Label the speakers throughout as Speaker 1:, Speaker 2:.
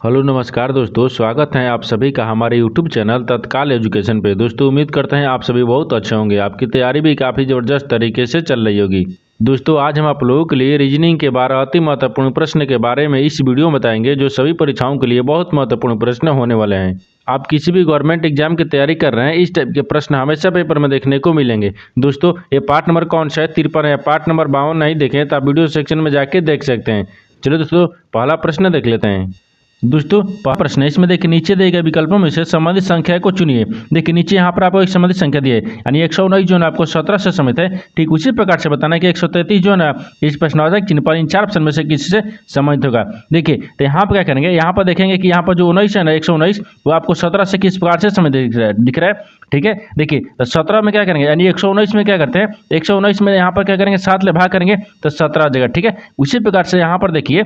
Speaker 1: Hello नमस्कार दोस्तों, स्वागत है आप सभी का हमारे यूट्यूब चैनल तत्काल एजुकेशन पे। दोस्तों उम्मीद करते हैं आप सभी बहुत अच्छे होंगे, आपकी तैयारी भी काफ़ी ज़बरदस्त तरीके से चल रही होगी। दोस्तों आज हम आप लोगों के लिए रीजनिंग के 12 अति महत्वपूर्ण प्रश्न के बारे में इस वीडियो में बताएंगे, जो सभी परीक्षाओं के लिए बहुत महत्वपूर्ण प्रश्न होने वाले हैं। आप किसी भी गवर्नमेंट एग्जाम की तैयारी कर रहे हैं, इस टाइप के प्रश्न हमेशा पेपर में देखने को मिलेंगे। दोस्तों ये पार्ट नंबर कौन सा है, 53 है। पार्ट नंबर 52 नहीं देखें तो आप वीडियो सेक्शन में जाके देख सकते हैं। चलो दोस्तों पहला प्रश्न देख लेते हैं। दोस्तों पहला प्रश्न है, इसमें देखिए नीचे दिए गए विकल्पों में से संबंधित संख्या को चुनिए। देखिए नीचे यहाँ पर आपको एक संबंधित संख्या दी है, यानी 119 जो है आपको 17 से समित है। ठीक उसी प्रकार से बताना है कि 133 जो है ना इस प्रश्नवाचक चिन्ह पर इन 4 ऑप्शन में से किसी से संबंधित होगा। देखिए तो यहाँ पर क्या करेंगे, यहाँ पर देखेंगे कि यहाँ पर जो 19 है ना 119 वो आपको 17 से किस प्रकार से संबंधित दिख रहा है। ठीक है, देखिए तो 17 में क्या करेंगे, यानी 119 में क्या करते हैं, 119 में यहाँ पर क्या करेंगे 7 ले भाग करेंगे तो 17 आ जाएगा। ठीक है, उसी प्रकार से यहाँ पर देखिए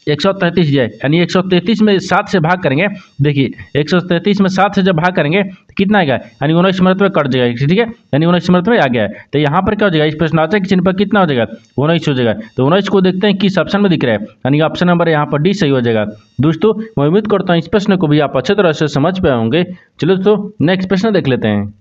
Speaker 1: 133 जाए, यानी 133 में 7 से भाग करेंगे। देखिए 133 में 7 से जब भाग करेंगे तो कितना आएगा, यानी 19 में कट जाएगा। ठीक है, यानी 19 में आ गया है। तो यहाँ पर क्या हो जाएगा, इस प्रश्नवाचक के चिन्ह पर कितना हो जाएगा, 19 हो जाएगा। तो 19 को देखते हैं किस ऑप्शन में दिख रहा है, यानी ऑप्शन नंबर यहाँ पर डी सही हो जाएगा। दोस्तों मैं उम्मीद करता हूँ इस प्रश्न को भी आप अच्छे तरह से समझ पाए होंगे। चलो दोस्तों नेक्स्ट प्रश्न देख लेते हैं।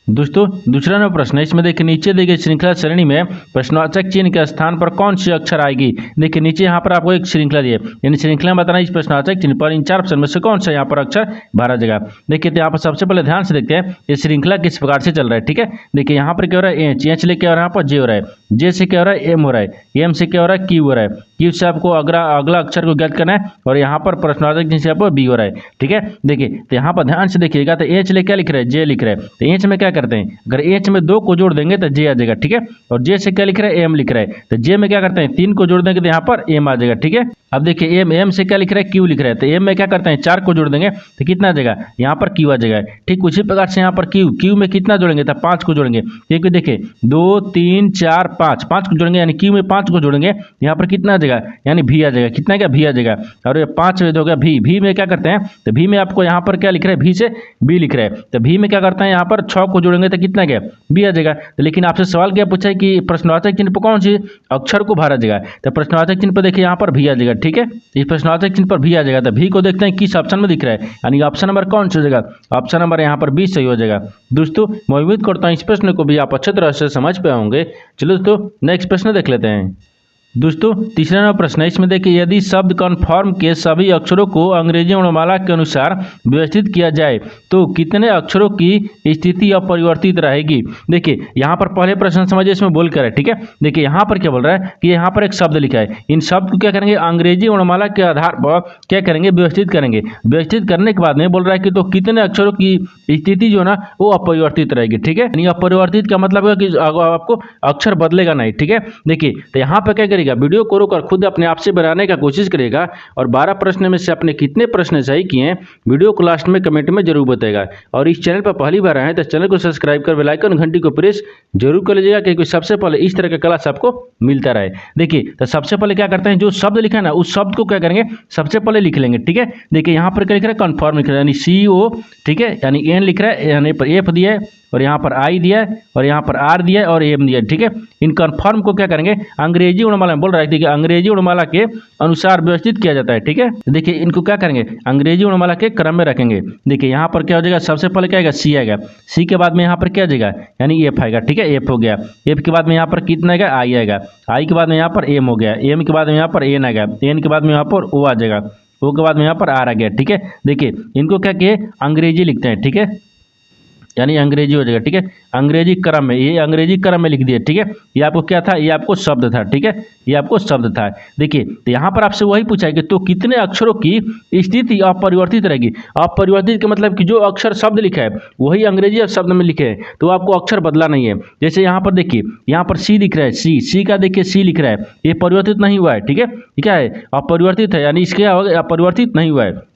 Speaker 1: दोस्तों दूसरा नंबर प्रश्न है, इसमें देखिए नीचे दी गई श्रृंखला श्रेणी में प्रश्नवाचक चिन्ह के स्थान पर कौन सी अक्षर आएगी। देखिए नीचे यहाँ पर आपको एक श्रृंखला दी है, यानी श्रृंखला में बताना इस प्रश्नवाचक चिन्ह पर इन 4 ऑप्शन में से कौन सा यहाँ पर अक्षर भरा जाएगा। देखिए तो यहाँ पर सबसे पहले ध्यान से देखते हैं ये श्रृंखला किस प्रकार से चल रहा है। ठीक है, देखिए यहाँ पर क्या हो रहा है, एच लेके और यहाँ पर जे हो रहा है, जे से क्या हो रहा है एम हो रहा है, एम से क्या हो रहा है क्यू हो रहा है, क्यू से आपको अगला अक्षर को ज्ञात करना है, और यहाँ पर प्रश्नवाचक चिन्ह से आपको बी हो रहा है। ठीक है, देखिए तो यहाँ पर ध्यान से देखिएगा तो एच ले क्या लिख रहा है, जे लिख रहा है। तो एच में क्या करते हैं, अगर एच में 2 को जोड़ देंगे तो जे आ जाएगा। ठीक है, और जे से क्या लिख रहा है, एम लिख रहा है। तो जे में क्या करते हैं 3 को जोड़ देंगे तो यहाँ पर एम आ जाएगा। ठीक है, अब देखिए एम से क्या लिख रहा है, क्यू लिख रहा है। तो एम में क्या करते हैं 4 को जोड़ देंगे तो कितना आ जाएगा, यहाँ पर क्यू आ जाएगा। ठीक उसी प्रकार से यहाँ पर क्यू में कितना जोड़ेंगे तो 5 को जोड़ेंगे। क्योंकि देखिए 2 3 4 5 को जोड़ेंगे, यानी क्यू में 5 को जोड़ेंगे, यहाँ पर कितना आ जाएगा, यानी भी आ जाएगा। कितना क्या भी आ जाएगा, और ये 5 हो गया भी में क्या करते हैं, तो भी में आपको यहाँ पर क्या लिख रहा है, भी से बी लिख रहा है। तो भी में क्या करते हैं, यहाँ पर 6 को जोड़ेंगे तो कितना गया, बी आ जाएगा। तो लेकिन आपसे सवाल क्या पूछा है कि प्रश्नवाचक चिन्ह पर कौन सी अक्षर को भरा जाएगा। तो प्रश्नवाचक चिन्ह पर देखिए यहाँ पर भी आ जाएगा। ठीक है, इस प्रश्नवाचक चिन्ह पर भी आ जाएगा। तो भी को देखते हैं किस ऑप्शन में दिख रहा है, यानी ऑप्शन नंबर कौन सा हो जाएगा, ऑप्शन नंबर यहाँ पर बी सही हो जाएगा। दोस्तों मैं उम्मीद करता हूँ इस प्रश्न को भी आप अच्छे तरह से समझ पाए होंगे। चलो दोस्तों नेक्स्ट प्रश्न देख लेते हैं। दोस्तों तीसरा नंबर प्रश्न है, इसमें देखिए यदि शब्द कन्फर्म के सभी अक्षरों को अंग्रेजी वर्णमाला के अनुसार व्यवस्थित किया जाए तो कितने अक्षरों की स्थिति अपरिवर्तित रहेगी। देखिए यहाँ पर पहले प्रश्न समझिए, इसमें बोल कर है। ठीक है, देखिए यहाँ पर क्या बोल रहा है कि यहाँ पर एक शब्द लिखा है, इन शब्द को क्या करेंगे अंग्रेजी वर्णमाला के आधार पर क्या करेंगे, व्यवस्थित करेंगे। व्यवस्थित करने के बाद में बोल रहा है कि तो कितने अक्षरों की स्थिति जो है ना वो अपरिवर्तित रहेगी। ठीक है, यानी अपरिवर्तित का मतलब है कि आपको अक्षर बदलेगा नहीं। ठीक है, देखिए तो यहाँ पर क्या करेगा, वीडियो को रोककर खुद अपने आप से बनाने का कोशिश करेगा, और 12 प्रश्न में से अपने कितने प्रश्न सही किए हैं वीडियो को लास्ट में कमेंट में जरूर बताएगा। और इस चैनल पर पहली बार आए हैं तो चैनल को सब्सक्राइब कर बेल आइकन घंटी को प्रेस जरूर कर लीजिएगा, क्योंकि सबसे पहले इस तरह का क्लास आपको मिलता रहे। देखिए तो सबसे पहले क्या करते हैं, जो शब्द लिखा है ना उस शब्द को क्या करेंगे सबसे पहले लिख लेंगे। ठीक है, देखिए यहाँ पर क्या लिख रहा है, कन्फर्म लिख रहा है, यानी CO। ठीक है, यानी एन लिख रहा है, यानी पर एफ दिया है, और यहाँ पर आई दिया है, और यहाँ पर आर दिया है, और एम दिया है। ठीक है, इन कन्फर्म को क्या करेंगे अंग्रेजी वर्णमाला में बोल रहा है, देखिए अंग्रेजी वर्णमाला के अनुसार व्यवस्थित किया जाता है। ठीक है, देखिए इनको क्या करेंगे अंग्रेजी वर्णमाला के क्रम में रखेंगे। देखिए यहाँ पर क्या हो जाएगा, सबसे पहले क्या आएगा, सी आएगा, सी के बाद में यहाँ पर क्या आ जाएगा, यानी एफ आएगा। ठीक है, एफ हो गया, एफ के बाद में यहाँ पर कितना आएगा, आई आएगा, आई के बाद में यहाँ पर एम हो गया, एम के बाद में यहाँ पर एन आएगा, एन के बाद में यहाँ पर ओ आ जाएगा, ओ के बाद में यहाँ पर आर आ गया। ठीक है, देखिए इनको क्या किए अंग्रेजी लिखते हैं। ठीक है, यानी अंग्रेजी हो जाएगा। ठीक है, अंग्रेजी क्रम में, ये अंग्रेजी क्रम में लिख दिया। ठीक है, ये आपको क्या था, ये आपको शब्द था। ठीक है, ये आपको शब्द था। देखिए तो यहाँ पर आपसे वही पूछा है कि तो कितने अक्षरों की स्थिति अपरिवर्तित रहेगी। अपरिवर्तित का मतलब कि जो अक्षर शब्द लिखा है वही अंग्रेजी शब्द में लिखे हैं, तो आपको अक्षर बदला नहीं है। जैसे यहाँ पर देखिए, यहाँ पर सी दिख रहा है, सी का देखिए सी लिख रहा है, ये परिवर्तित नहीं हुआ है। ठीक है, ये क्या है, अपरिवर्तित है, यानी इसके अपरिवर्तित नहीं हुआ है।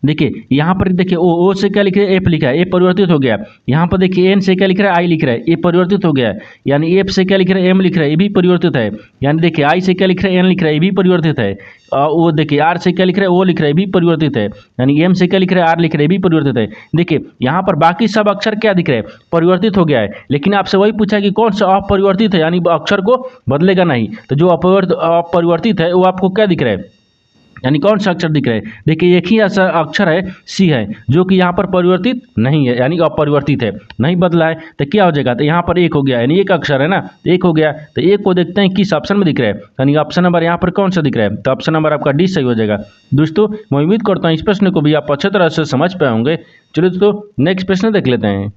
Speaker 1: देखिए यहाँ पर देखिए ओ से क्या लिख रहा है, एफ लिखा है, ए परिवर्तित हो गया। यहाँ पर देखिए एन से क्या लिख रहा है, आई लिख रहा है, ए परिवर्तित हो गया। यानी एफ से क्या लिख रहा है, एम लिख रहा है, ये भी परिवर्तित है। यानी देखिए आई से क्या लिख रहा है, एन लिख रहा है, ये भी परिवर्तित है। वो देखिए आर से क्या लिख रहा है, ओ लिख रहा है, ये भी परिवर्तित है। यानी एम से क्या लिख रहा है, आर लिख रहा है, ये भी परिवर्तित है। देखिए यहाँ पर बाकी सब अक्षर क्या दिख रहे हैं, परिवर्तित हो गया है। लेकिन आपसे वही पूछा कि कौन सा अपरिवर्तित है, यानी अक्षर को बदलेगा नहीं। तो जो अपरिवर्तित है वो आपको क्या दिख रहा है, यानी कौन सा अक्षर दिख रहा है? देखिए एक ही ऐसा अक्षर है सी है जो कि यहाँ पर परिवर्तित नहीं है, यानी अपरिवर्तित है, नहीं बदला है। तो क्या हो जाएगा? तो यहाँ पर एक हो गया, यानी एक अक्षर है ना, एक हो गया। तो एक को देखते हैं किस ऑप्शन में दिख रहा है, यानी ऑप्शन नंबर यहाँ पर कौन सा दिख रहा है? तो ऑप्शन नंबर आपका डी सही हो जाएगा। दोस्तों मैं उम्मीद करता हूँ इस प्रश्न को भी आप अच्छे तरह से समझ पाए होंगे। चलिए दोस्तों नेक्स्ट प्रश्न देख लेते हैं।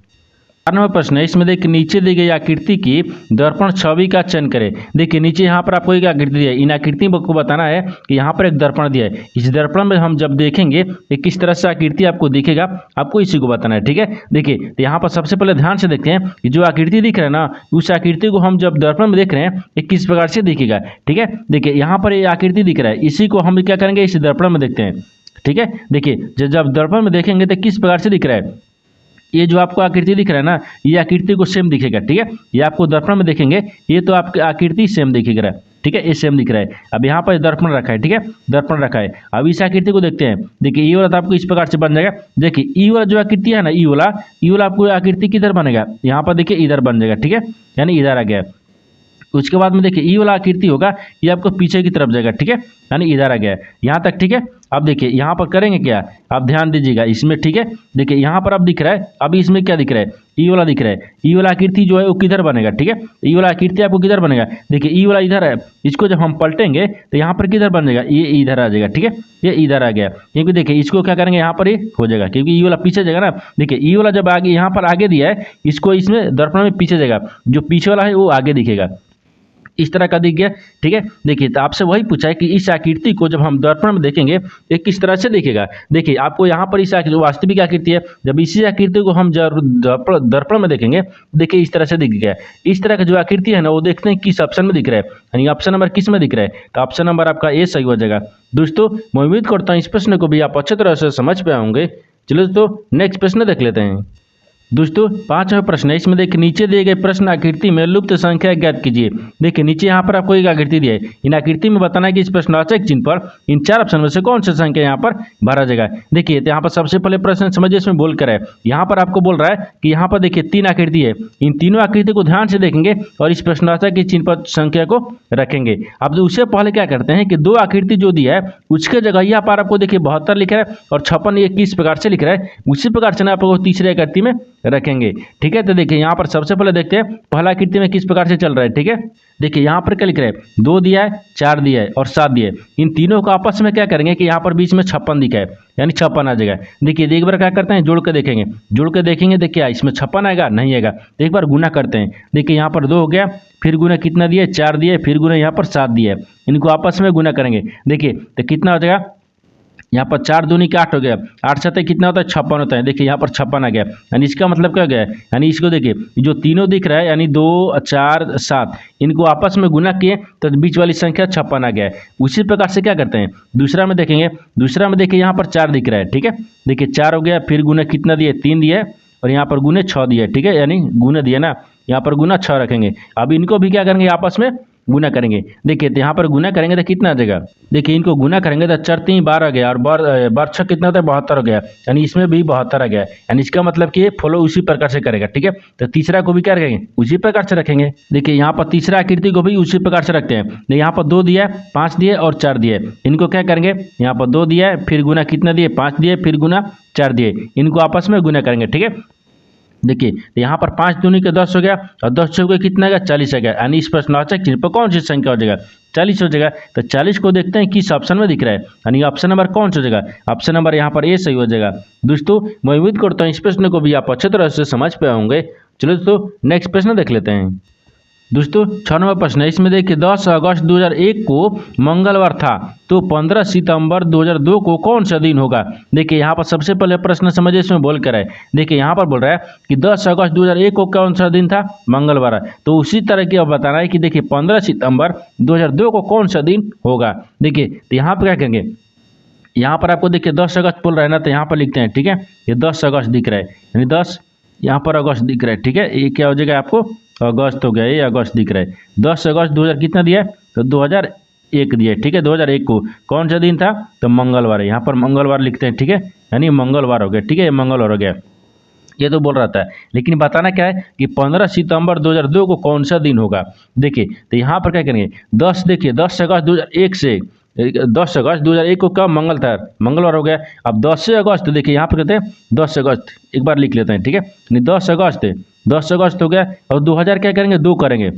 Speaker 1: 4 नंबर प्रश्न है, इसमें देखिए नीचे दी गई आकृति की दर्पण छवि का चयन करें। देखिए नीचे यहाँ पर आपको एक आकृति दी है, इन आकृति को बताना है कि यहाँ पर एक दर्पण दिया है, इस दर्पण में हम जब देखेंगे कि किस तरह से आकृति आपको दिखेगा, आपको इसी को बताना है। ठीक है, देखिए तो यहाँ पर सबसे पहले ध्यान से देखते हैं कि जो आकृति दिख रहा है ना, उस आकृति को हम जब दर्पण में देख रहे हैं ये किस प्रकार से दिखेगा। ठीक है, देखिए यहाँ पर ये आकृति दिख रहा है, इसी को हम क्या करेंगे, इस दर्पण में देखते हैं। ठीक है, देखिए जब दर्पण में देखेंगे तो किस प्रकार से दिख रहा है, ये जो आपको आकृति दिख रहा है ना, ये आकृति को सेम दिखेगा। ठीक है, ये आपको दर्पण में देखेंगे, ये तो आपकी आकृति सेम दिखेगा। ठीक है, ये सेम दिख रहा है। अब यहाँ पर दर्पण रखा है, ठीक है, दर्पण रखा है। अब इस आकृति को देखते हैं। देखिए ये वाला तो आपको इस प्रकार से बन जाएगा। देखिए ई वाला जो आकृति है ना, ई वाला आपको आकृति किधर बनेगा, यहाँ पर देखिए इधर बन जाएगा। ठीक है, यानी इधर आ गया। उसके बाद में देखिए ई वाला आकृति होगा, ये आपको पीछे की तरफ जाएगा। ठीक है, यानी इधर आ गया यहाँ तक। ठीक है, अब देखिए यहाँ पर करेंगे क्या, आप ध्यान दीजिएगा इसमें। ठीक है, देखिए यहाँ पर अब दिख रहा है, अब इसमें क्या दिख रहा है, ई वाला दिख रहा है। ई वाला आकृति जो है वो किधर बनेगा? ठीक है, ई वाला आकृति आपको किधर बनेगा? देखिए ई वाला इधर है, इसको जब हम पलटेंगे तो यहाँ पर किधर बन जाएगा, ये इधर आ जाएगा। ठीक है, ये इधर आ गया, क्योंकि देखिए इसको क्या करेंगे, यहाँ पर ये हो जाएगा, क्योंकि ई वाला पीछे जाएगा ना। देखिए ई वाला जब आगे यहाँ पर आगे दिया है, इसको इसमें दर्पण में पीछे जाएगा, जो पीछे वाला है वो आगे दिखेगा, इस तरह का दिख गया। ठीक है, देखिए तो आपसे वही पूछा है कि इस आकृति को जब हम दर्पण में देखेंगे ये किस तरह से दिखेगा। देखिए आपको यहाँ पर इस आकृति वास्तविक आकृति है, जब इसी आकृति को हम दर्पण में देखेंगे, देखिए इस तरह से दिख गया। इस तरह का जो आकृति है ना, वो देखते हैं किस ऑप्शन में दिख रहा है, यानी ऑप्शन नंबर किस में दिख रहा है? तो ऑप्शन नंबर आपका ए सही हो जाएगा। दोस्तों मैं उम्मीद करता हूँ इस प्रश्न को भी आप अच्छे तरह से समझ पाए होंगे। चलो दोस्तों नेक्स्ट प्रश्न देख लेते हैं। दोस्तों 5वां प्रश्न है, इसमें देखिए नीचे दिए गए प्रश्न आकृति में लुप्त संख्या ज्ञात कीजिए। देखिए नीचे यहाँ पर आपको एक आकृति दी है, इन आकृति में बताना है कि इस प्रश्नवाचक चिन्ह पर इन 4 ऑप्शन में से कौन सी संख्या यहाँ पर भरा जाएगा। देखिए तो यहाँ पर सबसे पहले प्रश्न समझिए, इसमें बोल कर है, यहाँ पर आपको बोल रहा है कि यहाँ पर देखिए 3 आकृति है, इन तीनों आकृति को ध्यान से देखेंगे और इस प्रश्नवाचक के चिन्ह पर संख्या को रखेंगे। अब उससे पहले क्या करते हैं कि 2 आकृति जो दिया है उसके जगह यहाँ पर आपको देखिए 72 लिख रहा है और 56 ये किस प्रकार से लिख रहा है, उसी प्रकार से ना आपको तीसरे आकृति में रखेंगे। ठीक है, तो देखिए यहाँ पर सबसे पहले देखते हैं पहला आकृति में किस प्रकार से चल रहा है। ठीक है, देखिए यहाँ पर क्या लिख रहा है, 2 दिया है, 4 दिया है और 7 दिया है। इन तीनों को आपस में क्या करेंगे कि यहाँ पर बीच में 56 दिखा है, यानी 56 आ जाएगा। देखिए एक बार क्या करते हैं, जोड़ के देखेंगे, जोड़ के देखेंगे देखिए इसमें 56 आएगा, नहीं आएगा। तो एक बार गुना करते हैं। देखिए यहाँ पर 2 हो गया, फिर गुना कितना दिए, 4 दिए, फिर गुना यहाँ पर 7 दिए, इनको आपस में गुना करेंगे। देखिए तो कितना हो जाएगा, यहाँ पर 4 दूनी का 8 हो गया, 8 7 कितना होता है, 56 होता है। देखिए यहाँ पर 56 आ गया, यानी इसका मतलब क्या हो गया, यानी इसको देखिए जो तीनों दिख रहा है, यानी 2 4 7, इनको आपस में गुना किए तो बीच वाली संख्या 56 आ गया है। उसी प्रकार से क्या करते हैं, दूसरा में देखेंगे, दूसरा में देखिए यहाँ पर 4 दिख रहा है। ठीक है, देखिए 4 हो गया, फिर गुना कितना दिए, 3 दिए और यहाँ पर गुने 6 दिए। ठीक है, यानी गुना दिए ना, यहाँ पर गुना 6 रखेंगे। अब इनको भी क्या करेंगे, आपस में गुना करेंगे। देखिए तो यहाँ पर गुना करेंगे तो कितना आ जाएगा, देखिए इनको गुना करेंगे तो 4 3 12 आ गया और बार 6 कितना होता है, 72 हो गया, यानी इसमें भी 72 आ गया। यानी इसका मतलब कि ये फॉलो उसी प्रकार से करेगा। ठीक है, तो तीसरा को भी क्या करेंगे, उसी प्रकार से रखेंगे। देखिए यहाँ पर तीसरा आकृति को भी उसी प्रकार से रखते हैं। यहाँ पर 2 दिया, 5 दिए और 4 दिए, इनको क्या करेंगे, यहाँ पर 2 दिया है, फिर गुना कितना दिए, 5 दिए, फिर गुना 4 दिए, इनको आपस में गुना करेंगे। ठीक है, देखिए यहाँ पर 5 दूनी के 10 हो गया और 10 चौके कितना गया, 40 आ गया, यानी इस प्रश्नवाचक चिन्ह पर कौन सी संख्या हो जाएगा, 40 हो जाएगा। तो 40 को देखते हैं किस ऑप्शन में दिख रहा है, यानी ऑप्शन नंबर कौन सा हो जाएगा, ऑप्शन नंबर यहाँ पर ए सही हो जाएगा। दोस्तों मैं उम्मीद करता हूँ इस प्रश्न को भी आप अच्छे तरह से समझ पाए होंगे। चलो दोस्तों नेक्स्ट प्रश्न देख लेते हैं। दोस्तों 6 नंबर प्रश्न है, इसमें देखिए 10 अगस्त 2001 को मंगलवार था, तो 15 सितंबर 2002 को कौन सा दिन होगा। देखिए यहाँ पर सबसे पहले प्रश्न समझिए, इसमें बोल कर है, देखिए यहाँ पर बोल रहा है कि 10 अगस्त 2001 को कौन सा दिन था, मंगलवार है। तो उसी तरह की अब बताना है कि देखिए 15 सितंबर 2002 को कौन सा दिन होगा। देखिए तो यहाँ पर क्या करेंगे, यहाँ पर आपको देखिए 10 अगस्त बोल रहा है ना, तो यहाँ पर लिखते हैं। ठीक है, ये 10 अगस्त दिख रहा है, यानी 10 यहाँ पर अगस्त दिख रहा है। ठीक है, ये क्या हो जाएगा, आपको अगस्त हो गया, ये अगस्त दिख रहा है। 10 अगस्त 2000 कितना दिया है, तो 2001 दिया है। ठीक है, 2001 को कौन सा दिन था, तो मंगलवार है, यहाँ पर मंगलवार लिखते हैं। ठीक है, यानी मंगलवार हो गया। ठीक है, मंगलवार हो गया, ये तो बोल रहा था, लेकिन बताना क्या है कि 15 सितंबर 2002 को कौन सा दिन होगा। देखिए तो यहाँ पर क्या करेंगे, 10 देखिए 10 अगस्त 2001 से 10 अगस्त 2001 को कब मंगल था, मंगलवार हो गया। अब 10 अगस्त देखिए यहाँ पर कहते हैं 10 अगस्त, एक बार लिख लेते हैं, ठीक है। 10 अगस्त हो गया और 2000 क्या करेंगे, 2 करेंगे,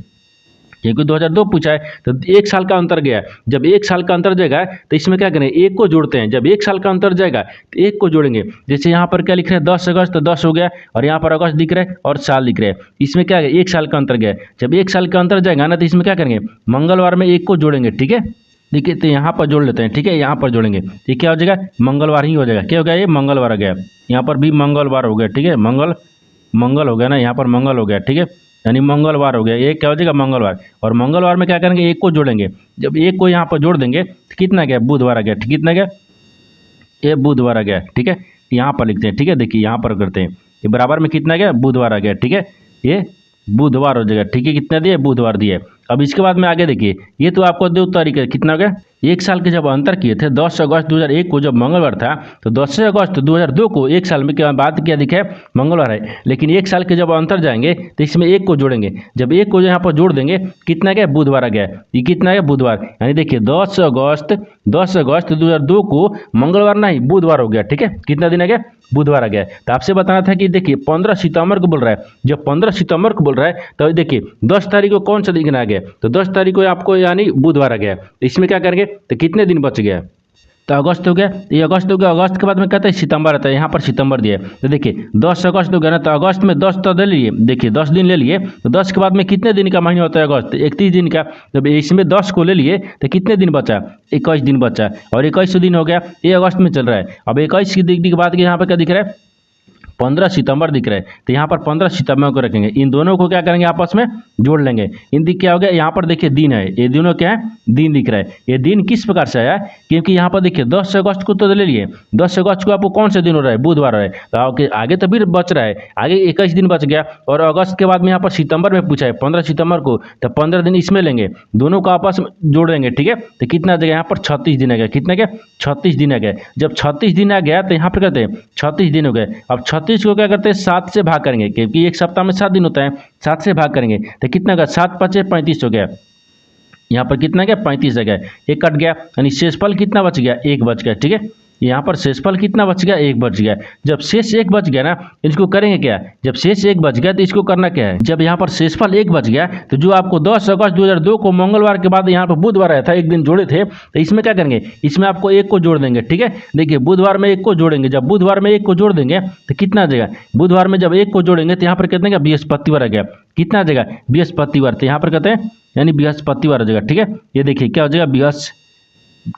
Speaker 1: क्योंकि 2002 पूछा है तो 1 साल का अंतर गया। जब 1 साल का अंतर जाएगा तो इसमें क्या करेंगे, 1 को जोड़ते हैं। जब 1 साल का अंतर जाएगा तो 1 को जोड़ेंगे। जैसे यहाँ पर क्या लिख रहे हैं 10 अगस्त, तो 10 हो गया और यहाँ पर अगस्त दिख रहा है और साल दिख रहा है। इसमें क्या है, 1 साल का अंतर गया। जब 1 साल का अंतर जाएगा ना तो इसमें क्या करेंगे, मंगलवार में 1 को जोड़ेंगे, ठीक है। देखिए तो यहाँ पर जोड़ लेते हैं, ठीक है, यहाँ पर जोड़ेंगे, ये क्या हो जाएगा, मंगलवार ही हो जाएगा। क्या हो गया, ये मंगलवार हो गया। यहाँ पर भी मंगलवार हो गया, ठीक है, मंगल हो गया ना, यहाँ पर मंगल हो गया, ठीक है, यानी मंगलवार हो गया। ये क्या हो जाएगा, मंगलवार। और मंगलवार में क्या करेंगे, 1 को जोड़ेंगे। जब 1 को यहाँ पर जोड़ देंगे तो कितना गया, बुधवार आ गया। कितना गया, ये बुधवार आ गया, ठीक है। यहाँ पर लिखते हैं, ठीक है, देखिए यहाँ पर करते हैं, ये बराबर में कितना गया, बुधवार आ गया, ठीक है, ये बुधवार हो जाएगा, ठीक है। कितना दिए, बुधवार दिए। अब इसके बाद में आगे देखिए, ये तो आपको 2 तारीख है, कितना हो गया, 1 साल के जब अंतर किए थे 10 अगस्त 2001 को जब मंगलवार था, तो 10 अगस्त 2002 को 1 साल में क्या बात क्या दिखा है, मंगलवार है। लेकिन 1 साल के जब अंतर जाएंगे तो इसमें 1 को जोड़ेंगे। जब 1 को यहाँ पर जोड़ देंगे कितना गया, बुधवार आ गया। ये कितना गया, बुधवार। यानी देखिए 10 अगस्त 2002 को मंगलवार नहीं बुधवार हो गया, ठीक है। कितना दिन आ गया, बुधवार आ गया। तो आपसे बताना था कि देखिए 15 सितंबर को बोल रहा है। जब 15 सितंबर को बोल रहा है तो देखिए 10 तारीख को कौन सा दिन आ गया, तो 10 तारीख को आपको यानी बुधवार आ गया। इसमें क्या करेंगे, तो कितने दिन बच गया, तो अगस्त हो गया। ये अगस्त हो गया। अगस्त के बाद में कहते हैं सितंबर आता है, यहाँ पर सितंबर दिया है। तो देखिए 10 अगस्त हो गया ना, तो अगस्त में 10 तो ले लिए, देखिए 10 दिन ले लिए, तो 10 के बाद में कितने दिन का महीना होता है, अगस्त, 31 दिन का। जब इसमें 10 को ले लिए तो कितने दिन बचा, 21 दिन बचा। और 21 दिन हो गया, ये अगस्त में चल रहा है। अब 21 की दिखने के बाद यहाँ पर क्या दिख रहा है, 15 सितंबर दिख रहा है। तो यहाँ पर 15 सितंबर को रखेंगे। इन दोनों को क्या करेंगे, आपस में जोड़ लेंगे। इन दिन क्या हो गया, यहाँ पर देखिए दिन है, ये दोनों क्या है, दिन दिख रहा है। ये दिन किस प्रकार से आया, क्योंकि यहाँ पर देखिए 10 अगस्त को तो ले लिए, 10 अगस्त को आपको कौन सा दिन हो रहा है, बुधवार हो रहा है। तो आगे तो भी बच रहा है, आगे 21 दिन बच गया। और अगस्त के बाद में यहाँ पर सितंबर में पूछा है 15 सितंबर को, तो 15 दिन इसमें लेंगे, दोनों को आपस में जोड़ेंगे, ठीक है। तो कितना आ जाएगा, यहाँ पर 36 दिन आ गया। कितना गया, 36 दिन आ गया। जब 36 दिन आ गया तो यहाँ पर कहते हैं 36 दिन हो गए। अब 36 को क्या करते हैं, 7 से भाग करेंगे, क्योंकि एक सप्ताह में 7 दिन होता है, 7 से भाग करेंगे तो कितना का, 7 5 35 हो गया। यहाँ पर कितना गया, 35 आ गया। एक कट गया, यानी शेषफल कितना बच गया, 1 बच गया, ठीक है। यहाँ पर शेषफल कितना बच गया, 1 बच गया। जब शेष 1 बच गया ना, इसको करेंगे क्या, जब शेष 1 बच गया तो इसको करना क्या है, जब यहाँ पर शेषफल 1 बच गया तो जो आपको 10 अगस्त 2002 को मंगलवार के बाद यहाँ पर बुधवार आया था, एक दिन जोड़े थे, तो इसमें क्या करेंगे, इसमें आपको 1 को जोड़ देंगे, ठीक है। देखिए बुधवार में 1 को जोड़ेंगे। जब बुधवार में 1 को जोड़ देंगे तो कितना आ जाएगा, बुधवार में जब 1 को जोड़ेंगे तो यहाँ पर कहते हैं बृहस्पतिवार आ गया। कितना आ जाएगा, बृहस्पतिवार। तो यहाँ पर कहते हैं यानी बृहस्पतिवार हो जाएगा, ठीक है। ये देखिए क्या हो जाएगा,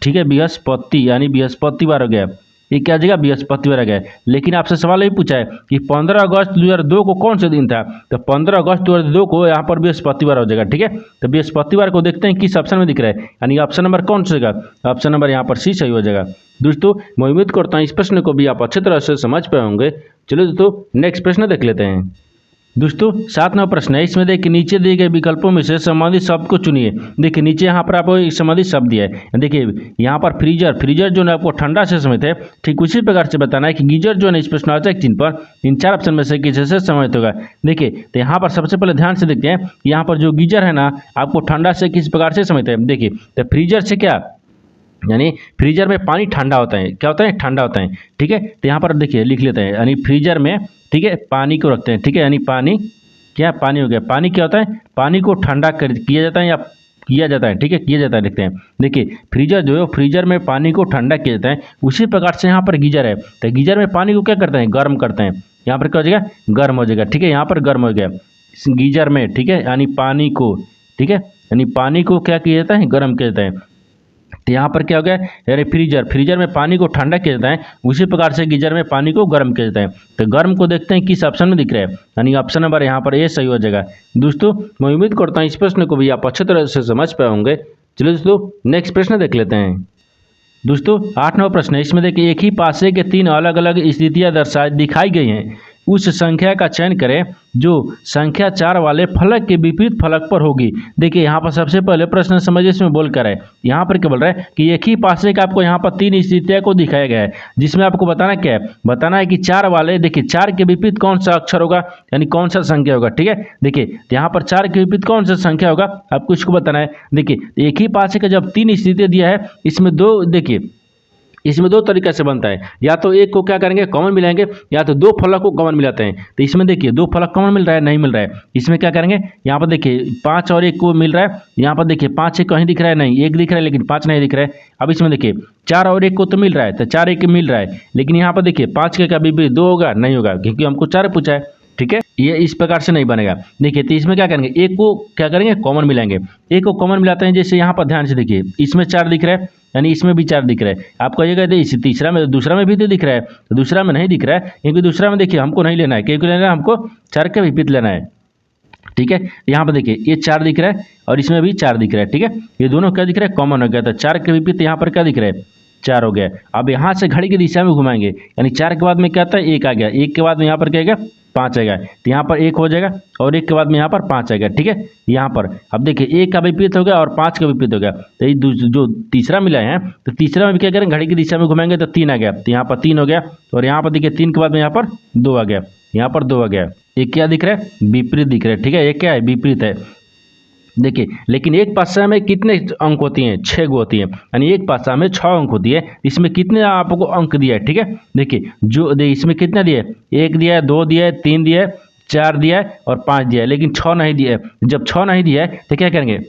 Speaker 1: ठीक है, बृहस्पति यानी बृहस्पतिवार हो गया। ये क्या जगह, बृहस्पतिवार आ गया। लेकिन आपसे सवाल ये पूछा है कि 15 अगस्त 2002 को कौन सा दिन था, तो 15 अगस्त 2002 को यहाँ पर बृहस्पतिवार हो जाएगा, ठीक है। तो बृहस्पतिवार को देखते हैं किस ऑप्शन में दिख रहा है, यानी ऑप्शन नंबर कौन सा होगा, ऑप्शन नंबर यहाँ पर सी सही हो जाएगा। दोस्तों मैं उम्मीद करता हूँ इस प्रश्न को भी आप अच्छी तरह से समझ पाए होंगे। चलो दोस्तों नेक्स्ट प्रश्न देख लेते हैं। दोस्तों 7वां प्रश्न है, इसमें देखिए नीचे दिए गए विकल्पों में से संबंधित शब्द को चुनिए। देखिए नीचे यहाँ पर आपको एक संबंधित शब्द दिया है। देखिए यहाँ पर फ्रीजर जो है आपको ठंडा से समझते हैं, ठीक उसी प्रकार से बताना है कि गीजर जो है इस प्रश्नवाचक चिन्ह पर इन 4 ऑप्शन में से किसी से समझित होगा। देखिए तो यहाँ पर सबसे पहले ध्यान से देखते हैं, यहाँ पर जो गीजर है ना आपको ठंडा से किस प्रकार से समझते हैं। देखिए तो फ्रीजर से क्या, यानी फ्रीजर में पानी ठंडा होता है, क्या होता है, ठंडा होता है, ठीक है। तो यहाँ पर देखिए लिख लेते हैं, यानी फ्रीजर में, ठीक है, पानी को रखते हैं, ठीक है, यानी पानी क्या, पानी हो गया। पानी क्या होता है, पानी को ठंडा किया जाता है या किया जाता है, ठीक है, किया जाता है, लिखते हैं। देखिए फ्रीजर जो है फ्रीजर में पानी को ठंडा किया जाता है, उसी प्रकार से यहाँ पर गीजर है, तो गीजर में पानी को क्या करते हैं, गर्म करते हैं। यहाँ पर क्या हो जाएगा, गर्म हो जाएगा, ठीक है, यहाँ पर गर्म हो गया गीजर में, ठीक है, यानी पानी को, ठीक है, यानी पानी को क्या किया जाता है, गर्म किया जाता है। तो यहाँ पर क्या हो गया, यानी फ्रीजर में पानी को ठंडा किया जाता है, उसी प्रकार से गीजर में पानी को गर्म किया जाता है। तो गर्म को देखते हैं किस ऑप्शन में दिख रहा है, यानी ऑप्शन नंबर यहाँ पर ए सही हो जाएगा। दोस्तों मैं उम्मीद करता हूँ इस प्रश्न को भी आप अच्छे तरह से समझ पाए होंगे। चलिए दोस्तों नेक्स्ट प्रश्न देख लेते हैं। दोस्तों 8वां प्रश्न है, इसमें देखिए एक ही पासे के 3 अलग अलग स्थितियाँ दिखाई गई हैं, उस संख्या का चयन करें जो संख्या 4 वाले फलक के विपरीत फलक पर होगी। देखिए यहाँ पर सबसे पहले प्रश्न समझिए, इसमें बोल कर है यहाँ पर क्या बोल रहा है कि एक ही पासे का आपको यहाँ पर 3 स्थितियों को दिखाया गया है, जिसमें आपको बताना क्या है, बताना है कि 4 वाले, देखिए 4 के विपरीत कौन सा अक्षर होगा, यानी कौन सा संख्या होगा। ठीक है, देखिए यहाँ पर 4 के विपरीत कौन सा संख्या होगा आपको इसको बताना है। देखिए एक ही पासे का जब 3 स्थितियां दिया है, इसमें दो, देखिए इसमें दो तरीके से बनता है, या तो एक को क्या करेंगे कॉमन मिलाएंगे, या तो दो फलक को कॉमन मिलाते हैं। तो इसमें देखिए दो फलक कॉमन मिल रहा है, नहीं मिल रहा है, इसमें क्या करेंगे, यहाँ पर देखिए 5 और 1 को मिल रहा है, यहाँ पर देखिए 5 1 कहीं दिख रहा है नहीं, 1 दिख रहा है लेकिन 5 नहीं दिख रहा है। अब इसमें देखिए 4 और 1 को तो मिल रहा है, तो 4 1 मिल रहा है, लेकिन यहाँ पर देखिए 5 के कभी भी 2 होगा नहीं होगा, क्योंकि हमको 4 पूछा है। ठीक है, ये इस प्रकार से नहीं बनेगा। देखिए तो इसमें क्या करेंगे, एक को क्या करेंगे कॉमन मिलाएंगे, एक को कॉमन मिलाते हैं। जैसे यहाँ पर ध्यान से देखिए इसमें 4 दिख रहा है, यानी इसमें भी 4 दिख रहा है। आप कहिएगा इस तीसरा में, दूसरा में भी तो दिख रहा है, तो दूसरा में नहीं दिख रहा है, क्योंकि दूसरा में देखिए हमको नहीं लेना है, क्योंकि लेना है हमको 4 के विपरीत लेना है। ठीक है, यहाँ पर देखिए ये 4 दिख रहा है और इसमें भी 4 दिख रहा है। ठीक है, ये दोनों क्या दिख रहा है, कॉमन हो गया, तो 4 के विपरीत यहाँ पर क्या दिख रहा है, 4 हो गया। अब यहाँ से घड़ी की दिशा में घुमाएंगे, यानी 4 के बाद में क्या आता है, 1 आ गया, 1 के बाद में यहाँ पर क्या आएगा, 5 आएगा, तो यहाँ पर 1 हो जाएगा और 1 के बाद में यहाँ पर 5 आएगा। ठीक है, यहाँ पर अब देखिए 1 का विपरीत हो गया और 5 का विपरीत हो गया, तो ये जो तीसरा मिला है, तो तीसरा में भी क्या करें, घड़ी की दिशा में घुमाएंगे तो 3 आ गया, तो यहाँ पर 3 हो गया, और यहाँ पर देखिए 3 के बाद में यहाँ पर 2 आ गया, यहाँ पर 2 आ गया। ये क्या दिख रहा है, विपरीत दिख रहा है। ठीक है, ये क्या है, विपरीत है। देखिए लेकिन एक पासा में कितने अंक होती हैं, 6 होती हैं, यानी एक पासा में 6 अंक होती है। इसमें कितने आपको अंक दिया है, ठीक है, देखिए जो इसमें कितना दिया है, 1 दिया है, 2 दिया है, 3 दिया है, 4 दिया है और 5 दिया है, लेकिन 6 नहीं दिया है। जब 6 नहीं दिया है तो क्या करेंगे,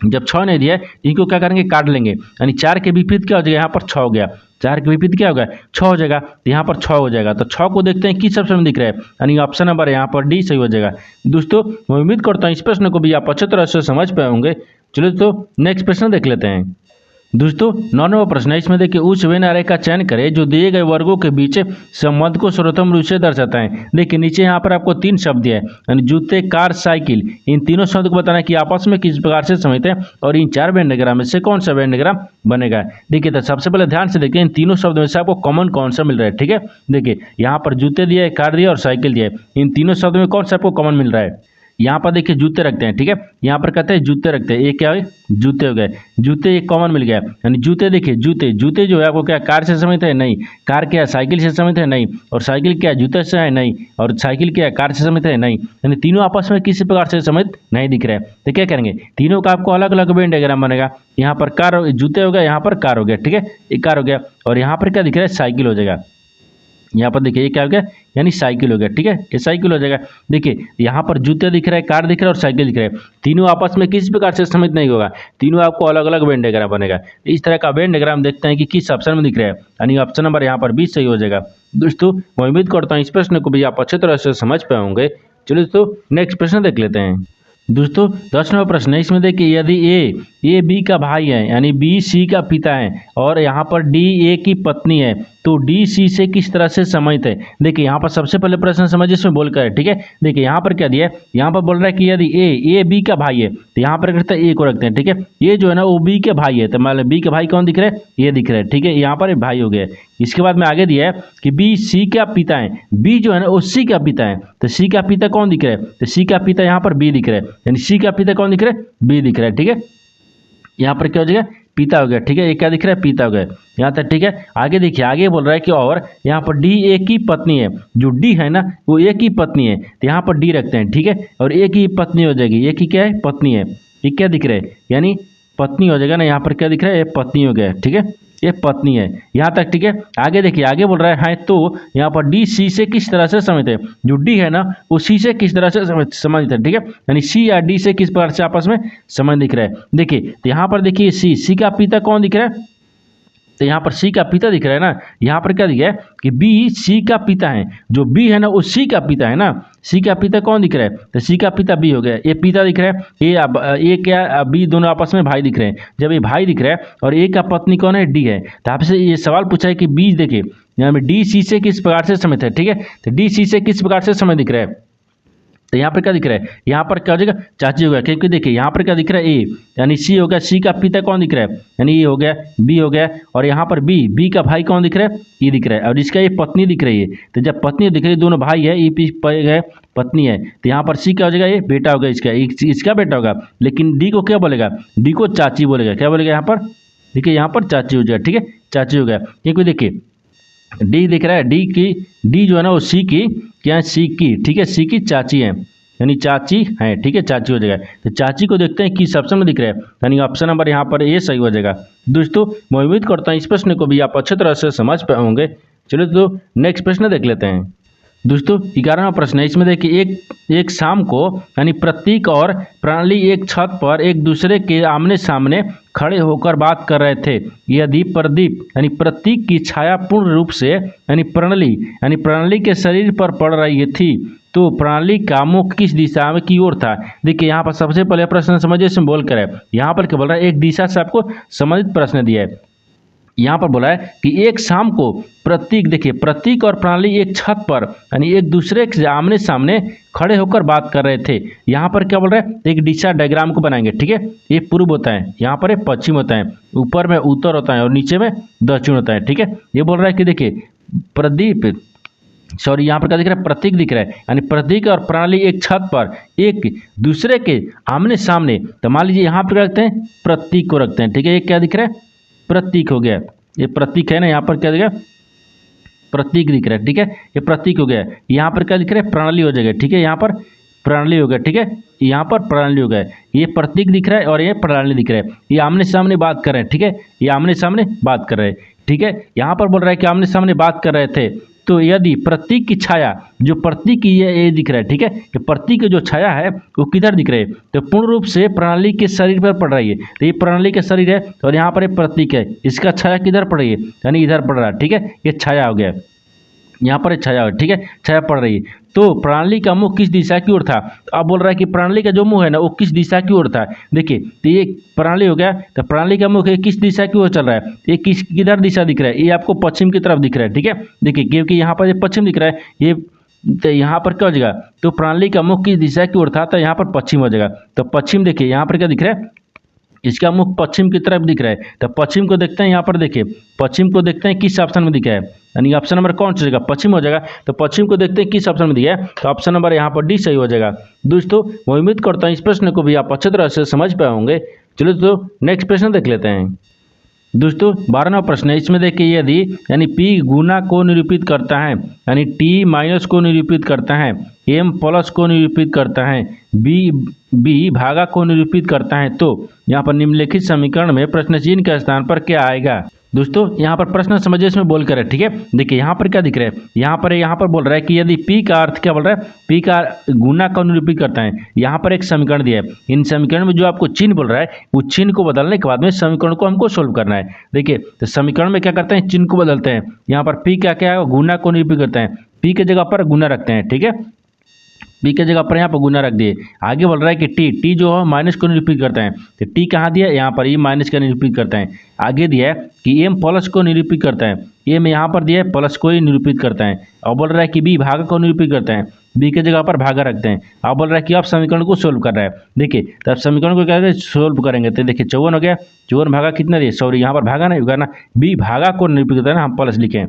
Speaker 1: जब 6 नहीं दिया है इनको क्या करेंगे, काट लेंगे, यानी 4 के विपरीत क्या हो जाएगा, यहाँ पर 6 हो गया, 4 के विपरीत क्या होगा, 6 हो जाएगा, तो यहाँ पर 6 हो जाएगा। तो 6 को देखते हैं किस ऑप्शन में दिख रहा है, यानी ऑप्शन नंबर यहाँ पर डी सही हो जाएगा। दोस्तों मैं उम्मीद करता हूँ इस प्रश्न को भी आप अच्छे तरह से समझ पाए होंगे। चलिए तो नेक्स्ट प्रश्न देख लेते हैं। दोस्तों 9वां प्रश्न है, इसमें देखिए उस वेन आरेख का चयन करें जो दिए गए वर्गों के बीच संबंध को सर्वोत्तम रूप से दर्शाता है। देखिए नीचे यहाँ पर आपको 3 शब्द दिए हैं, यानी जूते, कार, साइकिल, इन तीनों शब्द को बताना है कि आपस में किस प्रकार से समित है और इन 4 वेन डायग्राम में से कौन सा वेन डायग्राम बनेगा। देखिए तो सबसे पहले ध्यान से देखिए इन तीनों शब्द में से आपको कॉमन कौन सा मिल रहा है। ठीक है, देखिए यहाँ पर जूते दिए, कार दिया और साइकिल दिया है, इन तीनों शब्द में कौन सा आपको कॉमन मिल रहा है। यहाँ पर देखिए जूते रखते हैं, ठीक है, यहाँ पर कहते हैं जूते रखते हैं, ये क्या है, जूते हो गए, जूते एक कॉमन मिल गया, यानी जूते देखिए जूते, जूते जो है आपको क्या कार से समित है, नहीं, कार क्या है साइकिल से समित है, नहीं, और साइकिल क्या है जूते से है, नहीं, और साइकिल क्या है कार से समित है, नहीं, यानी तीनों आपस में किसी प्रकार से समित नहीं दिख रहा है। तो क्या करेंगे, तीनों का आपको अलग अलग वेन डायग्राम बनेगा। यहाँ पर कार जूते हो गया, यहाँ पर कार हो गया, ठीक है, एक कार हो गया, और यहाँ पर क्या दिख रहा है, साइकिल हो जाएगा। यहाँ पर देखिए ये क्या हो गया, यानी साइकिल हो गया, ठीक है, ये साइकिल हो जाएगा। देखिए यहाँ पर जूते दिख रहा है, कार दिख रहा है और साइकिल दिख रहा है, तीनों आपस में किसी प्रकार से समित नहीं होगा, तीनों आपको अलग अलग वेन डायग्राम बनेगा। इस तरह का वेन डायग्राम देखते हैं कि किस ऑप्शन में दिख रहा है, यानी ऑप्शन नंबर यहाँ पर 20 सही हो जाएगा। दोस्तों मैं उम्मीद करता हूँ इस प्रश्न को भी आप अच्छे तरह से समझ पाए होंगे। चलिए तो नेक्स्ट प्रश्न देख लेते हैं। दोस्तों 10वां प्रश्न है, इसमें देखिए यदि ए बी का भाई है, यानी बी सी का पिता है, और यहाँ पर डी ए की पत्नी है, तो डी सी से किस तरह से समित है। देखिए यहाँ पर सबसे पहले प्रश्न समझिए, इसमें बोलकर है, ठीक है, देखिए यहाँ पर क्या दिया है, यहाँ पर बोल रहा है कि यदि ए बी का भाई है, तो यहाँ पर करते हैं ए को रखते हैं, ठीक है, ये जो है ना वो बी के भाई है, तो मान लो बी के भाई कौन दिख रहा है, ये दिख रहा है, ठीक है, यहाँ पर भाई हो गया। इसके बाद में आगे दिया है कि बी सी का पिता है, बी जो है ना वो सी का पिता है, तो सी का पिता कौन दिख रहा है, तो सी का पिता यहाँ पर बी दिख रहा है, यानी सी का पिता कौन दिख रहा है, बी दिख रहा है, ठीक है, यहाँ पर क्या हो जाएगा, पिता हो गया, ठीक है, ये क्या दिख रहा है, पिता हो गया यहाँ तक, ठीक है। आगे देखिए आगे बोल रहा है कि और यहाँ पर डी ए की पत्नी है, जो डी है ना वो ए की पत्नी है, तो यहाँ पर डी रखते हैं, ठीक है, और ए की पत्नी हो जाएगी, ए की क्या है, पत्नी है, ये क्या दिख रहा है, यानी पत्नी हो जाएगा ना, यहाँ पर क्या दिख रहा है, ये पत्नी हो गया, ठीक है, ये पत्नी है यहाँ तक, ठीक है। आगे देखिए आगे बोल रहा है तो यहाँ पर डी सी से किस तरह से समित है, जो डी है ना वो सी से किस तरह से संबंधित है, ठीक है, यानी सी या डी से किस प्रकार से आपस में संबंध दिख रहा है। देखिए तो यहाँ पर देखिए सी का पिता कौन दिख रहा है, तो यहाँ पर सी का पिता दिख रहा है ना, यहाँ पर क्या दिख रहा है कि बी सी का पिता है, जो बी है ना वो सी का पिता है ना, सी का पिता कौन दिख रहा है, तो सी का पिता बी हो गया, ये पिता दिख रहा है, ये क्या बी दोनों आपस में भाई दिख रहे हैं। जब ये भाई दिख रहा है और ए का पत्नी कौन है, डी है, तो आपसे ये सवाल पूछा है कि बी देखिए यहाँ में डी सी से किस प्रकार से समित है, ठीक है, तो डी सी से किस प्रकार से समय दिख रहा है, तो यहाँ पर क्या दिख रहा है, यहाँ पर क्या हो जाएगा, चाची हो गया, क्योंकि देखिए यहाँ पर क्या दिख रहा है, ए यानी सी हो गया, सी का पिता कौन दिख रहा है, यानी ये हो गया, बी हो गया, और यहाँ पर बी का भाई कौन दिख रहा है, ये दिख रहा है, और इसका ये पत्नी दिख रही है। तो जब पत्नी दिख रही है, दोनों भाई है, ये पत्नी है, तो यहाँ पर सी क्या हो जाएगा, ये बेटा होगा, इसका बेटा होगा। लेकिन डी को क्या बोलेगा, डी को चाची बोलेगा, क्या बोलेगा यहाँ पर, देखिए यहाँ पर चाची हो जाएगा, ठीक है, चाची हो गया, क्योंकि देखिए डी दिख रहा है, डी जो है ना वो सी की क्या है, सी की, ठीक है, सी की चाची है, यानी चाची है, ठीक है, चाची हो जाएगा। तो चाची को देखते हैं किस ऑप्शन में दिख रहा है, यानी ऑप्शन नंबर यहाँ पर ए सही हो जाएगा। दोस्तों मैं उम्मीद करता हूँ इस प्रश्न को भी आप अच्छे तरह से समझ पाए होंगे। चलो तो नेक्स्ट प्रश्न देख लेते हैं। दोस्तों 11वां प्रश्न है, इसमें देखिए एक शाम को यानी प्रतीक और प्रणाली एक छत पर एक दूसरे के आमने सामने खड़े होकर बात कर रहे थे। यदि प्रदीप यानी प्रतीक की छाया पूर्ण रूप से यानी प्रणाली के शरीर पर पड़ रही थी तो प्रणाली का मुख किस दिशा में की ओर था। देखिए यहाँ पर सबसे पहले प्रश्न समझिए, इसमें बोल कर है, यहाँ पर क्या बोल रहा है, एक दिशा से आपको संबंधित प्रश्न दिया है। यहाँ पर बोला है कि एक शाम को प्रतीक, देखिए प्रतीक और प्रणाली एक छत पर यानी एक दूसरे के आमने सामने खड़े होकर बात कर रहे थे। यहाँ पर क्या बोल रहा है, एक दिशा डायग्राम को बनाएंगे, ठीक है, ये पूर्व होता है, यहाँ पर पश्चिम होता है, ऊपर में उत्तर होता है और नीचे में दक्षिण होता है, ठीक है। ये बोल रहा है कि देखिए यहाँ पर क्या दिख रहा है, प्रतीक दिख रहा है, यानी प्रतीक और प्रणाली एक छत पर एक दूसरे के आमने सामने। तो मान लीजिए यहाँ पर रखते हैं, प्रतीक को रखते हैं, ठीक है, ये क्या दिख रहा है, प्रतीक हो गया, ये प्रतीक है ना, यहाँ पर क्या दिख रहा है, प्रतीक दिख रहा है, ठीक है, ये प्रतीक हो गया। यहाँ पर क्या दिख रहा है, प्रणाली हो जाएगा, ठीक है, यहाँ पर प्रणाली हो गया, ठीक है, यहाँ पर प्रणाली हो गया, ये प्रतीक दिख रहा है और ये प्रणाली दिख रहा है, ये आमने सामने बात कर रहे हैं, ठीक है, ये आमने सामने बात कर रहे हैं, ठीक है। यहाँ पर बोल रहा है कि आमने सामने बात कर रहे थे, तो यदि प्रतीक की छाया, जो प्रतीक की ये दिख रहा है, ठीक है, कि प्रतीक की जो छाया है वो किधर दिख रही है, तो पूर्ण रूप से प्रणाली के शरीर पर पड़ रही है। तो ये प्रणाली का शरीर है और यहाँ पर एक प्रतीक है, इसका छाया किधर पड़ रही है, यानी इधर पड़ रहा है, ठीक है, ये छाया हो गया, यहाँ पर छाया हो, ठीक है, छाया पड़ रही है। तो प्रणाली का मुख किस दिशा की ओर था, तो अब बोल रहा है कि प्रणाली का जो मुंह है ना वो किस दिशा की ओर था। देखिए तो ये प्रणाली हो गया, तो प्रणाली का मुख किस दिशा की ओर चल रहा है, ये किधर दिशा दिख रहा है, ये आपको पश्चिम की तरफ दिख रहा है, ठीक है। देखिए क्योंकि यहाँ पर ये पश्चिम दिख रहा है, ये तो यहाँ पर क्या हो जाएगा, तो प्रणाली का मुख किस दिशा की ओर था, तो यहाँ पर पश्चिम हो जाएगा। तो पश्चिम देखिए यहाँ पर क्या दिख रहा है, इसका मुख पश्चिम की तरफ दिख रहा है। तो पश्चिम को देखते हैं, यहाँ पर देखिए पश्चिम को देखते हैं किस ऑप्शन में दिखा है, यानी ऑप्शन नंबर कौन सा जाएगा, पश्चिम हो जाएगा। तो पश्चिम को देखते हैं किस ऑप्शन में दिया है, तो ऑप्शन नंबर यहाँ पर डी सही हो जाएगा। दोस्तों मैं उम्मीद करता हूँ इस प्रश्न को भी आप अच्छी तरह से समझ पाए होंगे। चलो तो नेक्स्ट प्रश्न देख लेते हैं। दोस्तों 12वां प्रश्न है, इसमें देखिए यदि यानी P गुना को निरूपित करता है, यानी T माइनस को निरूपित करता है, M प्लस को निरूपित करता है, B भागा को निरूपित करता है, तो यहाँ पर निम्नलिखित समीकरण में प्रश्न चिन्ह के स्थान पर क्या आएगा। दोस्तों यहाँ पर प्रश्न समझिए, इसमें बोल कर है, ठीक है। देखिए यहाँ पर क्या दिख रहा है, यहाँ पर बोल रहा है कि यदि P का अर्थ क्या बोल रहा है, P का गुना का निरूपित करता है। यहाँ पर एक समीकरण दिया है, इन समीकरण में जो आपको चिन्ह बोल रहा है वो चिन्ह को बदलने के बाद में समीकरण को हमको सोल्व करना है। देखिए तो समीकरण में क्या करते हैं, चिन्ह को बदलते हैं। यहाँ पर P क्या है, गुना को निरूपित करते हैं, P के जगह पर गुना रखते हैं, ठीक है, P के जगह पर यहाँ पर गुना रख दिए। आगे बोल रहा है कि T जो है माइनस को निरूपित करता है, तो T कहाँ दिया, यहाँ पर ये माइनस का निरूपित करता है। आगे दिया है कि M प्लस को निरूपित करता है, M यहाँ पर दिया है प्लस को ही निरूपित करता है। और बोल रहा है कि B भागा को निरूपित करता है, B के जगह पर भागा रखते हैं। अब बोल रहा है कि आप समीकरण को सोल्व कर रहा है। देखिए तो आप समीकरण को क्या सोल्व करेंगे, तो देखिए 54 हो गया, 54 भागा कितना दिए, सॉरी यहाँ पर भागा नहीं होगा ना, B भागा को निरूपित करता है ना, हम प्लस लिखें,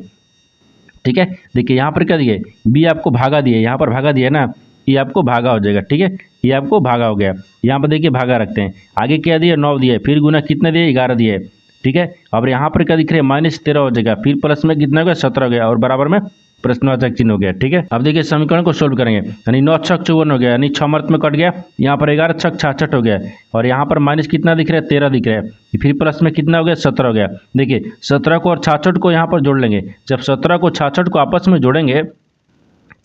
Speaker 1: ठीक है। देखिए यहाँ पर क्या दिए, B आपको भागा दिए, यहाँ पर भागा दिया ना, ये आपको भागा हो जाएगा, ठीक है, ये आपको भागा हो गया। यहाँ पर देखिए भागा रखते हैं, आगे क्या दिया 9 दिए, फिर गुना कितने दिए 11 दिए, ठीक है। अब यहाँ पर क्या दिख रहा है, -13 हो जाएगा, फिर प्लस में कितना हो गया 17 हो गया और बराबर में प्रश्नवाचक चिन्ह हो गया, ठीक है। अब देखिए समीकरण को सोल्व करेंगे, यानी 9 छक 54 हो गया, यानी 6 मर्त में कट गया, यहाँ पर 11 छक 66 हो गया और यहाँ पर माइनस कितना दिख रहा है 13 दिख रहा है, फिर प्लस में कितना हो गया 17 हो गया। देखिए 17 को और 66 को यहाँ पर जोड़ लेंगे, जब 17 को 66 को आपस में जोड़ेंगे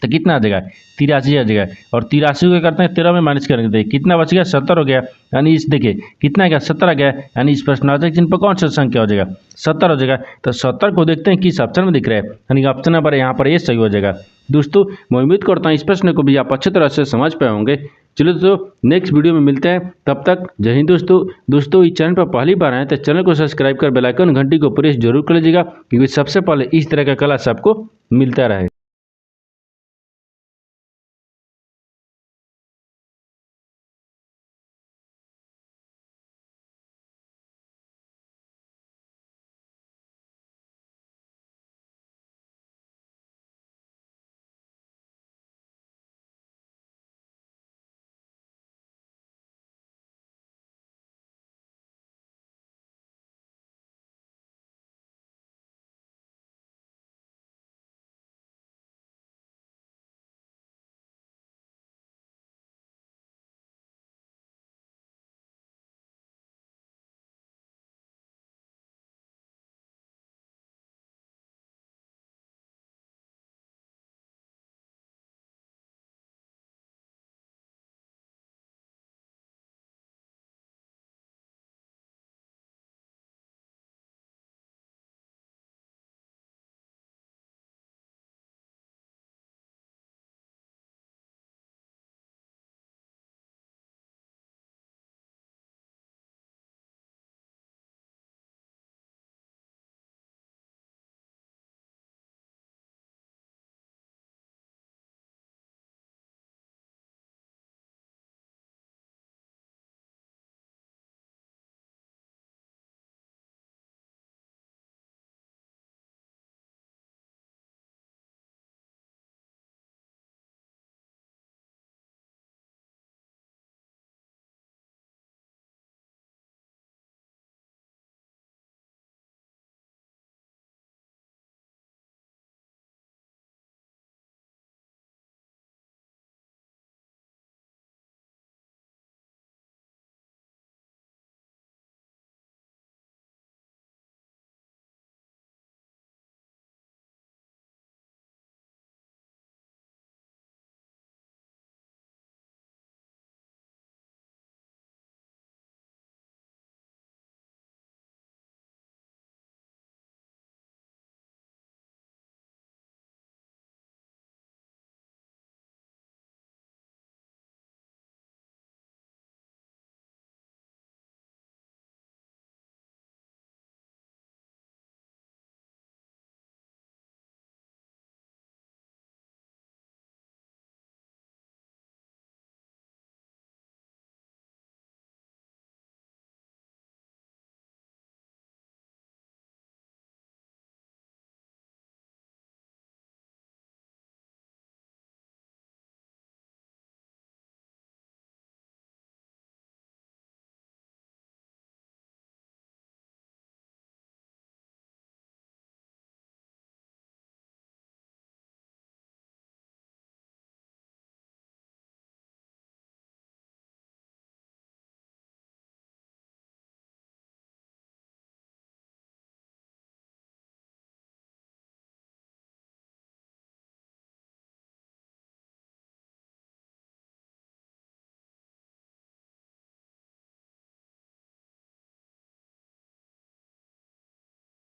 Speaker 1: तो कितना आ जाएगा 83 आ जाएगा, और 83 को करते हैं 13 में माइनस करेंगे, देखिए कितना बच गया 70 हो गया, यानी इस देखिए कितना गया 17 आ गया, यानी इस प्रश्नवाचक चिन्ह पर कौन सा संख्या हो जाएगा 70 हो जाएगा। तो 70 को देखते हैं किस ऑप्शन में दिख रहा है, यानी ऑप्शन नंबर यहाँ पर ये सही हो जाएगा। दोस्तों मैं उम्मीद करता हूँ इस प्रश्न को भी आप अच्छी तरह से समझ पाए होंगे। चलो तो नेक्स्ट वीडियो में मिलते हैं, तब तक जय हिंद। दोस्तों इस चैनल पर पहली बार आए तो चैनल को सब्सक्राइब कर बेल आइकन घंटी को प्रेस जरूर कर लीजिएगा, क्योंकि सबसे पहले इस तरह का क्लास आपको मिलता रहे।